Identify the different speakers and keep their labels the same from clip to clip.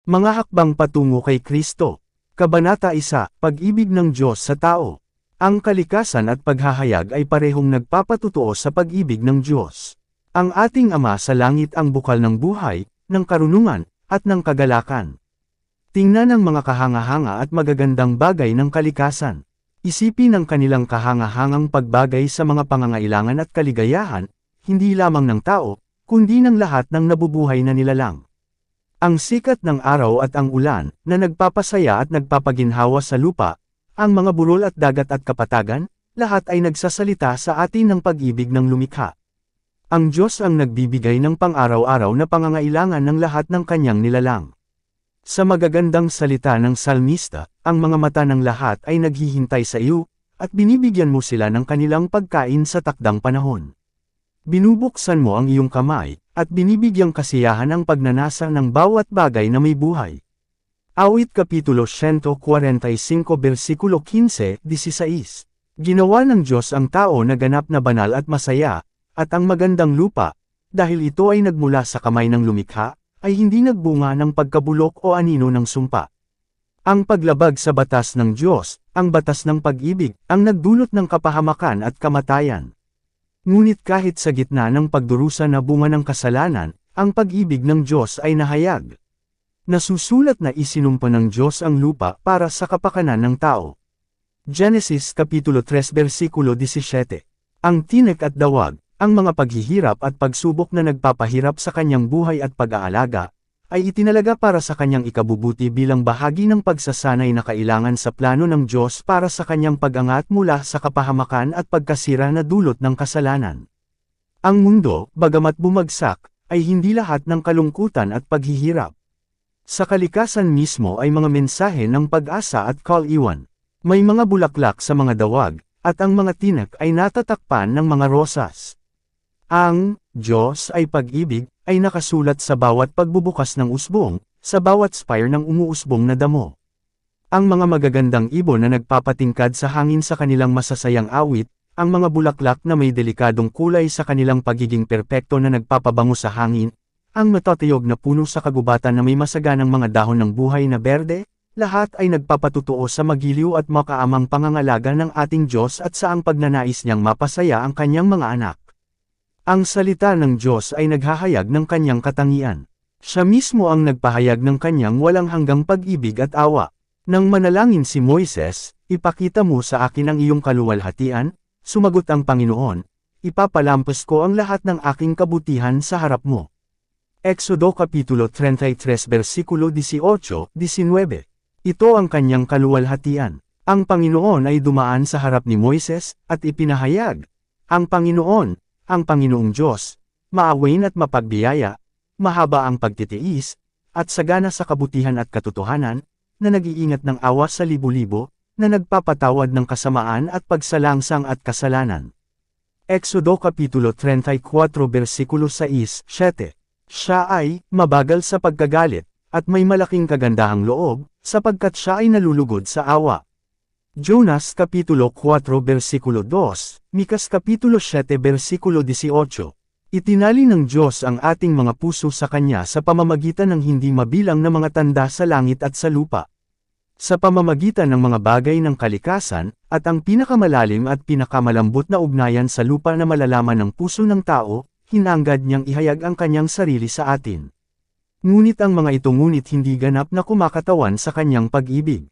Speaker 1: Mga hakbang patungo kay Kristo. Kabanata 1, Pag-ibig ng Diyos sa tao. Ang kalikasan at paghahayag ay parehong nagpapatutuo sa pag-ibig ng Diyos. Ang ating Ama sa langit ang bukal ng buhay, ng karunungan, at ng kagalakan. Tingnan ang mga kahanga-hanga at magagandang bagay ng kalikasan. Isipin ang kanilang kahanga-hangang pagbagay sa mga pangangailangan at kaligayahan, hindi lamang ng tao, kundi ng lahat ng nabubuhay na nilalang. Ang sikat ng araw at ang ulan, na nagpapasaya at nagpapaginhawa sa lupa, ang mga burol at dagat at kapatagan, lahat ay nagsasalita sa atin ng pag-ibig ng lumikha. Ang Diyos ang nagbibigay ng pang-araw-araw na pangangailangan ng lahat ng kanyang nilalang. Sa magagandang salita ng salmista, ang mga mata ng lahat ay naghihintay sa iyo, at binibigyan mo sila ng kanilang pagkain sa takdang panahon. Binubuksan mo ang iyong kamay, at binibigyang kasiyahan ang pagnanasa ng bawat bagay na may buhay. Awit Kapitulo 145 versikulo 15-16. Ginawa ng Diyos ang tao na ganap na banal at masaya, at ang magandang lupa, dahil ito ay nagmula sa kamay ng lumikha, ay hindi nagbunga ng pagkabulok o anino ng sumpa. Ang paglabag sa batas ng Diyos, ang batas ng pag-ibig, ang nagdulot ng kapahamakan at kamatayan. Ngunit kahit sa gitna ng pagdurusa na bunga ng kasalanan, ang pag-ibig ng Diyos ay nahayag. Nasusulat na isinumpa ng Diyos ang lupa para sa kapakanan ng tao. Genesis Kapitulo 3 versikulo 17. Ang tinik at dawag, ang mga paghihirap at pagsubok na nagpapahirap sa kanyang buhay at pag-aalaga, ay itinalaga para sa kanyang ikabubuti bilang bahagi ng pagsasanay na kailangan sa plano ng Diyos para sa kanyang pag-angat mula sa kapahamakan at pagkasira na dulot ng kasalanan. Ang mundo, bagamat bumagsak, ay hindi lahat ng kalungkutan at paghihirap. Sa kalikasan mismo ay mga mensahe ng pag-asa at kaliwan. May mga bulaklak sa mga dawag, at ang mga tinik ay natatakpan ng mga rosas. Ang Diyos ay pag-ibig, ay nakasulat sa bawat pagbubukas ng usbong, sa bawat spire ng umuusbong na damo. Ang mga magagandang ibon na nagpapatingkad sa hangin sa kanilang masasayang awit, ang mga bulaklak na may delikadong kulay sa kanilang pagiging perpekto na nagpapabango sa hangin, ang matatayog na puno sa kagubatan na may masaganang mga dahon ng buhay na berde, lahat ay nagpapatutuo sa magiliw at makaamang pangangalaga ng ating Diyos at sa ang pagnanais niyang mapasaya ang kanyang mga anak. Ang salita ng Diyos ay naghahayag ng kanyang katangian. Siya mismo ang nagpahayag ng kanyang walang hanggang pag-ibig at awa. Nang manalangin si Moises, "Ipakita mo sa akin ang iyong kaluwalhatian," sumagot ang Panginoon, "Ipapalampas ko ang lahat ng aking kabutihan sa harap mo." Exodo Kapitulo 33 versikulo 18-19. Ito ang kanyang kaluwalhatian. Ang Panginoon ay dumaan sa harap ni Moises, at ipinahayag, ang Panginoong Diyos, maawain at mapagbiyaya, mahaba ang pagtitiis, at sagana sa kabutihan at katotohanan, na nag-iingat ng awa sa libo-libo, na nagpapatawad ng kasamaan at pagsalangsang at kasalanan. Exodo Kapitulo 34 versikulo 6-7. Siya ay mabagal sa pagkagalit, at may malaking kagandahang loob, sapagkat siya ay nalulugod sa awa. Jonas Kapitulo 4 versikulo 2, Mikas Kapitulo 7 versikulo 18. Itinali ng Diyos ang ating mga puso sa Kanya sa pamamagitan ng hindi mabilang na mga tanda sa langit at sa lupa. Sa pamamagitan ng mga bagay ng kalikasan, at ang pinakamalalim at pinakamalambot na ugnayan sa lupa na malalaman ng puso ng tao, hinanggad niyang ihayag ang Kanyang sarili sa atin. Ngunit ang mga ito hindi ganap na kumakatawan sa Kanyang pag-ibig.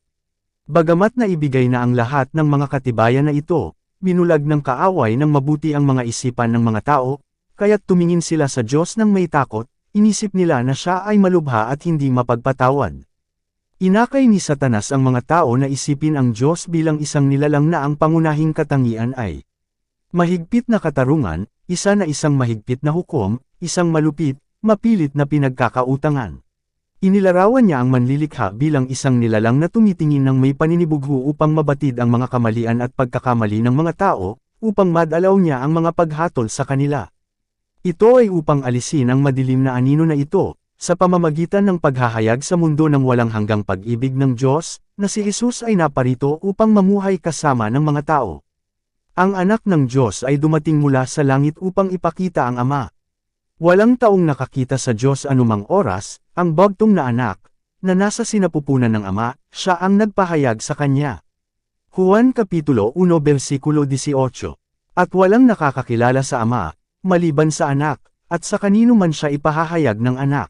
Speaker 1: Bagamat naibigay na ang lahat ng mga katibayan na ito, binulag ng kaaway ng mabuti ang mga isipan ng mga tao, kaya't tumingin sila sa Diyos ng may takot, inisip nila na siya ay malubha at hindi mapagpatawad. Inakay ni Satanas ang mga tao na isipin ang Diyos bilang isang nilalang na ang pangunahing katangian ay mahigpit na katarungan, isang mahigpit na hukom, isang malupit, mapilit na pinagkakautangan. Inilarawan niya ang manlilikha bilang isang nilalang na tumitingin ng may paninibugho upang mabatid ang mga kamalian at pagkakamali ng mga tao, upang madalaw niya ang mga paghatol sa kanila. Ito ay upang alisin ang madilim na anino na ito, sa pamamagitan ng paghahayag sa mundo ng walang hanggang pag-ibig ng Diyos, na si Jesus ay naparito upang mamuhay kasama ng mga tao. Ang anak ng Diyos ay dumating mula sa langit upang ipakita ang Ama. Walang taong nakakita sa Diyos anumang oras, ang bagtong na anak, na nasa sinapupunan ng Ama, siya ang nagpahayag sa kanya. Juan Kapitulo 1 versikulo 18. At walang nakakakilala sa Ama, maliban sa Anak, at sa kanino man siya ipahahayag ng Anak.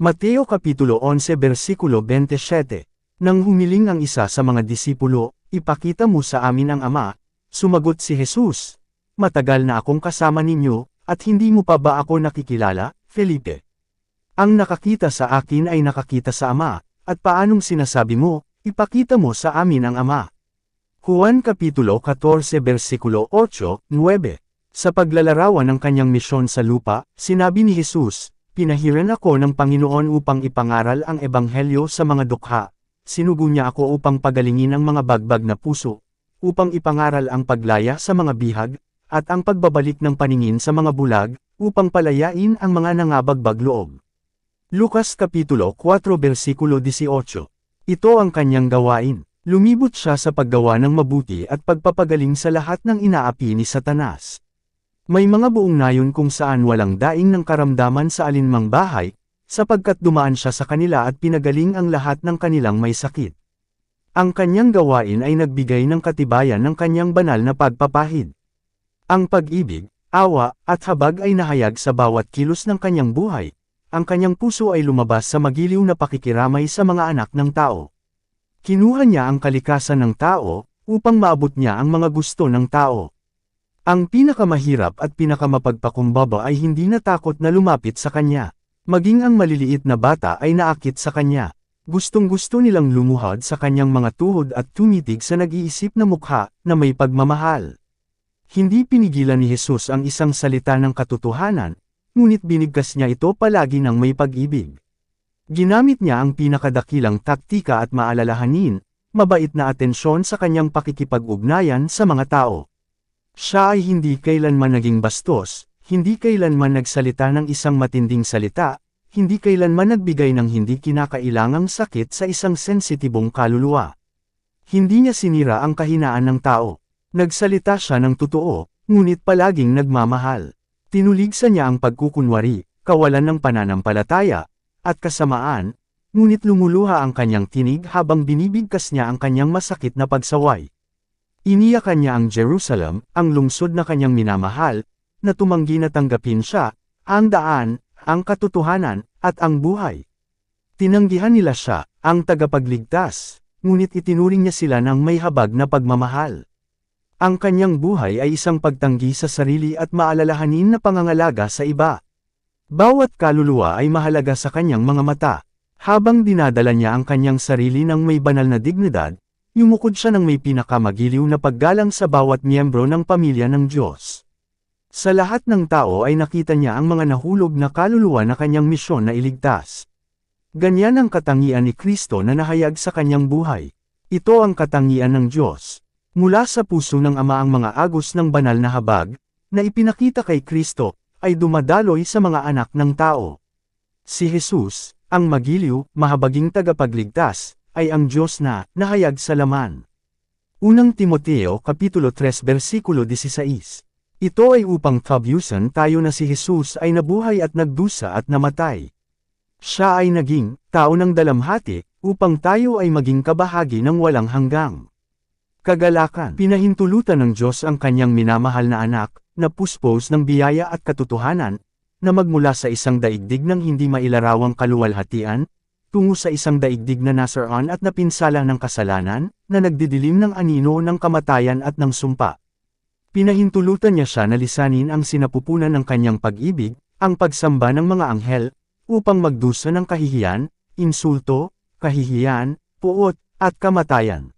Speaker 1: Mateo Kapitulo 11 versikulo 27. Nang humiling ang isa sa mga disipulo, ipakita mo sa amin ang Ama, sumagot si Jesus, matagal na akong kasama ninyo, at hindi mo pa ba ako nakikilala, Felipe? Ang nakakita sa akin ay nakakita sa Ama, at paanong sinasabi mo, ipakita mo sa amin ang Ama? Juan Kapitulo 14 versikulo 8, 9. Sa paglalarawan ng kanyang misyon sa lupa, sinabi ni Jesus, pinahiran ako ng Panginoon upang ipangaral ang ebanghelyo sa mga dukha. Sinugo niya ako upang pagalingin ang mga bagbag na puso, upang ipangaral ang paglaya sa mga bihag, at ang pagbabalik ng paningin sa mga bulag, upang palayain ang mga nangabagbag loob. Lucas Kapitulo 4 versikulo 18. Ito ang kanyang gawain. Lumibot siya sa paggawa ng mabuti at pagpapagaling sa lahat ng inaapi ni Satanas. May mga buong nayon kung saan walang daing ng karamdaman sa alinmang bahay, sapagkat dumaan siya sa kanila at pinagaling ang lahat ng kanilang may sakit. Ang kanyang gawain ay nagbigay ng katibayan ng kanyang banal na pagpapahid. Ang pag-ibig, awa, at habag ay nahayag sa bawat kilos ng kanyang buhay. Ang kanyang puso ay lumabas sa magiliw na pakikiramay sa mga anak ng tao. Kinuha niya ang kalikasan ng tao, upang maabot niya ang mga gusto ng tao. Ang pinakamahirap at pinakamapagpakumbaba ay hindi natakot na lumapit sa kanya. Maging ang maliliit na bata ay naakit sa kanya. Gustong-gusto nilang lumuhod sa kanyang mga tuhod at tumitig sa nag-iisip na mukha, na may pagmamahal. Hindi pinigilan ni Jesus ang isang salita ng katotohanan, ngunit binigkas niya ito palagi ng may pag-ibig. Ginamit niya ang pinakadakilang taktika at maalalahanin, mabait na atensyon sa kanyang pakikipag-ugnayan sa mga tao. Siya ay hindi kailanman naging bastos, hindi kailanman nagsalita ng isang matinding salita, hindi kailanman nagbigay ng hindi kinakailangang sakit sa isang sensitibong kaluluwa. Hindi niya sinira ang kahinaan ng tao. Nagsalita siya ng totoo, ngunit palaging nagmamahal. Tinuligsa niya ang pagkukunwari, kawalan ng pananampalataya, at kasamaan, ngunit lumuluha ang kanyang tinig habang binibigkas niya ang kanyang masakit na pagsaway. Iniyakan niya ang Jerusalem, ang lungsod na kanyang minamahal, na tumanggi na tanggapin siya, ang daan, ang katotohanan, at ang buhay. Tinanggihan nila siya, ang tagapagligtas, ngunit itinuring niya sila ng may habag na pagmamahal. Ang kanyang buhay ay isang pagtanggi sa sarili at maalalahanin na pangangalaga sa iba. Bawat kaluluwa ay mahalaga sa kanyang mga mata. Habang dinadala niya ang kanyang sarili ng may banal na dignidad, yumukod siya ng may pinakamagiliw na paggalang sa bawat miyembro ng pamilya ng Diyos. Sa lahat ng tao ay nakita niya ang mga nahulog na kaluluwa na kanyang misyon na iligtas. Ganyan ang katangian ni Kristo na nahayag sa kanyang buhay. Ito ang katangian ng Diyos. Mula sa puso ng Ama ang mga agos ng banal na habag, na ipinakita kay Kristo, ay dumadaloy sa mga anak ng tao. Si Jesus, ang magiliw, mahabaging tagapagligtas, ay ang Diyos na nahayag sa laman. Unang Timoteo Kapitulo 3 versikulo 16. Ito ay upang tabyusan tayo na si Jesus ay nabuhay at nagdusa at namatay. Siya ay naging tao ng dalamhati, upang tayo ay maging kabahagi ng walang hanggang kagalakan. Pinahintulutan ng Diyos ang kanyang minamahal na anak, na puspos ng biyaya at katotohanan, na magmula sa isang daigdig ng hindi mailarawang kaluwalhatian, tungo sa isang daigdig na nasaraan at napinsala ng kasalanan, na nagdidilim ng anino ng kamatayan at ng sumpa. Pinahintulutan niya siya na lisanin ang sinapupunan ng kanyang pag-ibig, ang pagsamba ng mga anghel, upang magdusa ng kahihiyan, insulto, kahihiyan, puot, at kamatayan.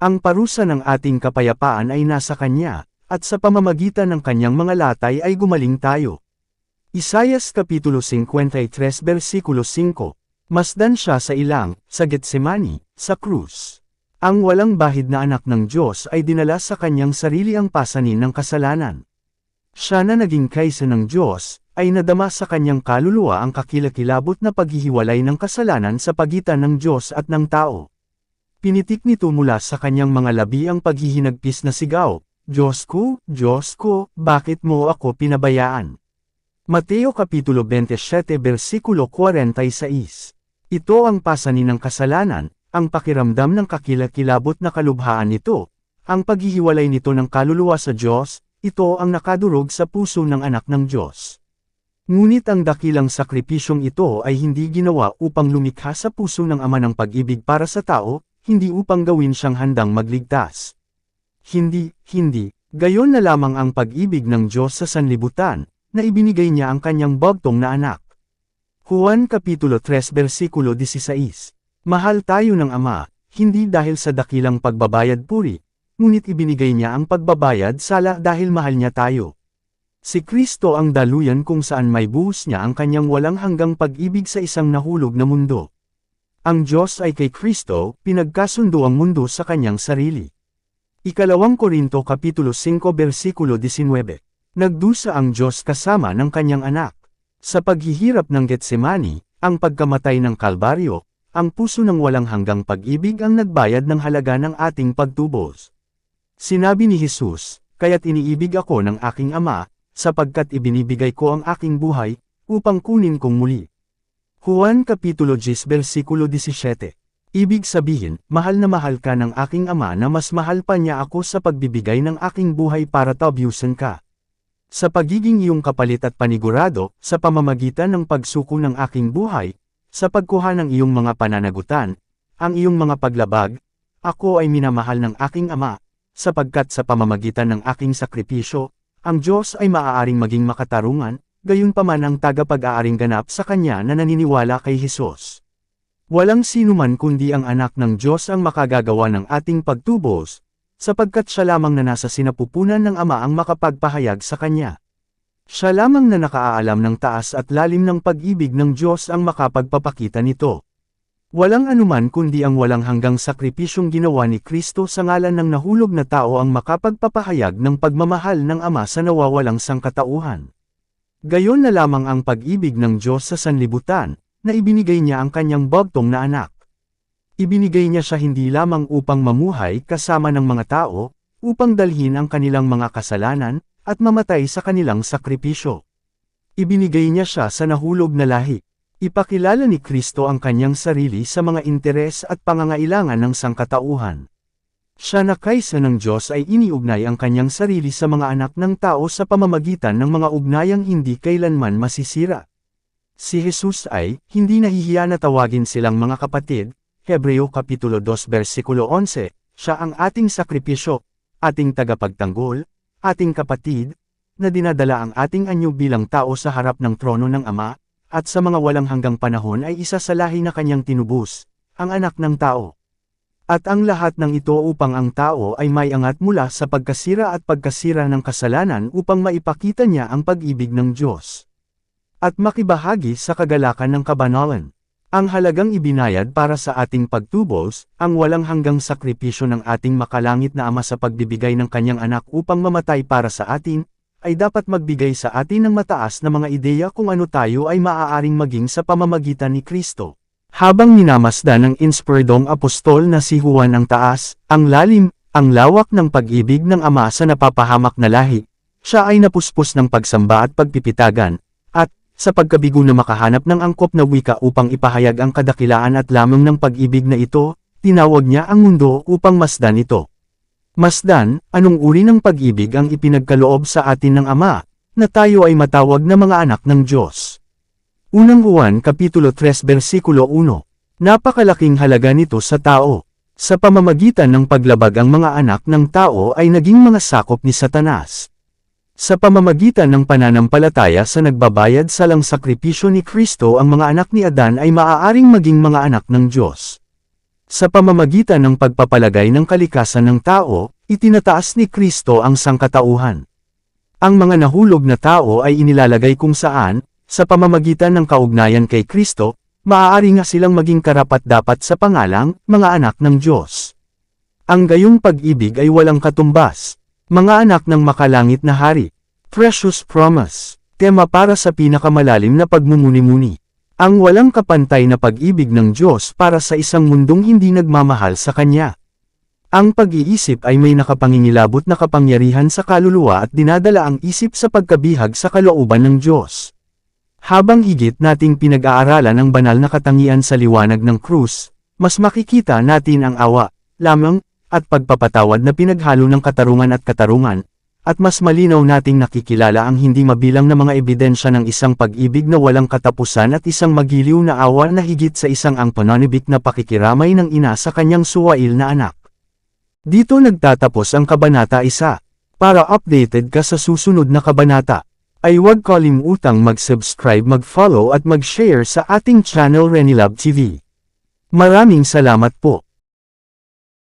Speaker 1: Ang parusa ng ating kapayapaan ay nasa kanya, at sa pamamagitan ng kanyang mga latay ay gumaling tayo. Isaias Kapitulo 53 versikulo 5. Masdan siya sa ilang, sa Getsemani, sa krus. Ang walang bahid na anak ng Diyos ay dinala sa kanyang sarili ang pasanin ng kasalanan. Siya na naging kaysa ng Diyos, ay nadama sa kanyang kaluluwa ang kakilakilabot na paghihiwalay ng kasalanan sa pagitan ng Diyos at ng tao. Pinitik nito mula sa kanyang mga labi ang paghihinagpis na sigaw, Diyos ko, bakit mo ako pinabayaan? Mateo Kapitulo 27 versikulo 46. Ito ang pasanin ng kasalanan, ang pakiramdam ng kakilakilabot na kalubhaan nito, ang paghihiwalay nito ng kaluluwa sa Diyos, ito ang nakadurog sa puso ng anak ng Diyos. Ngunit ang dakilang sakripisyong ito ay hindi ginawa upang lumikha sa puso ng Ama ng pag-ibig para sa tao, hindi upang gawin siyang handang magligtas. Hindi. Gayon na lamang ang pag-ibig ng Diyos sa sanlibutan, na ibinigay niya ang kanyang bagtong na anak. Juan Kapitulo 3 versikulo 16. Mahal tayo ng Ama, hindi dahil sa dakilang pagbabayad puri, ngunit ibinigay niya ang pagbabayad sala dahil mahal niya tayo. Si Kristo ang daluyan kung saan may buhos niya ang kanyang walang hanggang pag-ibig sa isang nahulog na mundo. Ang Diyos ay kay Kristo, pinagkasundo ang mundo sa kanyang sarili. Ikalawang Korinto Kapitulo 5 versikulo 19. Nagdusa ang Diyos kasama ng kanyang anak. Sa paghihirap ng Getsemani, ang pagkamatay ng Kalbaryo, ang puso ng walang hanggang pag-ibig ang nagbayad ng halaga ng ating pagtubos. Sinabi ni Jesus, "Kaya't iniibig ako ng aking Ama, sapagkat ibinibigay ko ang aking buhay, upang kunin kong muli." Juan Kapitulo 10 versikulo 17. Ibig sabihin, mahal na mahal ka ng aking Ama na mas mahal pa niya ako sa pagbibigay ng aking buhay para tabyusan ka. Sa pagiging iyong kapalit at panigurado, sa pamamagitan ng pagsuko ng aking buhay, sa pagkuha ng iyong mga pananagutan, ang iyong mga paglabag, ako ay minamahal ng aking Ama, sapagkat sa pamamagitan ng aking sakripisyo, ang Diyos ay maaaring maging makatarungan, gayunpaman ang tagapag-aaring ganap sa Kanya na naniniwala kay Jesus. Walang sinuman kundi ang anak ng Diyos ang makagagawa ng ating pagtubos, sapagkat siya lamang na nasa sinapupunan ng Ama ang makapagpahayag sa Kanya. Siya lamang na nakaalam ng taas at lalim ng pag-ibig ng Diyos ang makapagpapakita nito. Walang anuman kundi ang walang hanggang sakripisyong ginawa ni Kristo sa ngalan ng nahulog na tao ang makapagpapahayag ng pagmamahal ng Ama sa nawawalang sangkatauhan. Gayon na lamang ang pag-ibig ng Diyos sa sanlibutan, na ibinigay niya ang kanyang bagtong na anak. Ibinigay niya siya hindi lamang upang mamuhay kasama ng mga tao, upang dalhin ang kanilang mga kasalanan, at mamatay sa kanilang sakripisyo. Ibinigay niya siya sa nahulog na lahi. Ipakilala ni Kristo ang kanyang sarili sa mga interes at pangangailangan ng sangkatauhan. Siya na kaysa ng Diyos ay iniugnay ang kanyang sarili sa mga anak ng tao sa pamamagitan ng mga ugnayang hindi kailanman masisira. Si Jesus ay, hindi nahihiya na tawagin silang mga kapatid, Hebreo Kapitulo 2 versikulo 11, siya ang ating sakripisyo, ating tagapagtanggol, ating kapatid, na dinadala ang ating anyo bilang tao sa harap ng trono ng Ama, at sa mga walang hanggang panahon ay isa sa lahi na kanyang tinubos, ang anak ng tao. At ang lahat ng ito upang ang tao ay may angat mula sa pagkasira at pagkasira ng kasalanan upang maipakita niya ang pag-ibig ng Diyos. At makibahagi sa kagalakan ng kabanalan. Ang halagang ibinayad para sa ating pagtubos, ang walang hanggang sakripisyo ng ating makalangit na Ama sa pagbibigay ng kanyang anak upang mamatay para sa atin, ay dapat magbigay sa atin ng mataas na mga ideya kung ano tayo ay maaaring maging sa pamamagitan ni Kristo. Habang minamasdan ng inspiradong apostol na si Juan ang taas, ang lalim, ang lawak ng pag-ibig ng Ama sa napapahamak na lahi, siya ay napuspos ng pagsamba at pagpipitagan, at, sa pagkabigo na makahanap ng angkop na wika upang ipahayag ang kadakilaan at lamang ng pag-ibig na ito, tinawag niya ang mundo upang masdan ito. Masdan, anong uri ng pag-ibig ang ipinagkaloob sa atin ng Ama, na tayo ay matawag na mga anak ng Diyos. Unang Juan Kapitulo 3 versikulo 1. Napakalaking halaga nito sa tao. Sa pamamagitan ng paglabag ang mga anak ng tao ay naging mga sakop ni Satanas. Sa pamamagitan ng pananampalataya sa nagbabayad salang sakripisyo ni Kristo ang mga anak ni Adan ay maaaring maging mga anak ng Diyos. Sa pamamagitan ng pagpapalagay ng kalikasan ng tao, itinataas ni Kristo ang sangkatauhan. Ang mga nahulog na tao ay inilalagay kung saan, sa pamamagitan ng kaugnayan kay Kristo, maaari nga silang maging karapat-dapat sa pangalang, mga anak ng Diyos. Ang gayong pag-ibig ay walang katumbas. Mga anak ng makalangit na hari. Precious Promise. Tema para sa pinakamalalim na pagmumuni-muni. Ang walang kapantay na pag-ibig ng Diyos para sa isang mundong hindi nagmamahal sa Kanya. Ang pag-iisip ay may nakapangingilabot na kapangyarihan sa kaluluwa at dinadala ang isip sa pagkabihag sa kalooban ng Diyos. Habang higit nating pinag-aaralan ang banal na katangian sa liwanag ng krus, mas makikita natin ang awa, lamang, at pagpapatawad na pinaghalo ng katarungan at katarungan, at mas malinaw nating nakikilala ang hindi mabilang na mga ebidensya ng isang pag-ibig na walang katapusan at isang magiliw na awa na higit sa isang ang pananibik na pakikiramay ng ina sa kanyang suwail na anak. Dito nagtatapos ang Kabanata 1. Para updated ka sa susunod na kabanata, ay huwag kalimutang mag-subscribe, mag-follow at mag-share sa ating channel Renilab TV. Maraming salamat po.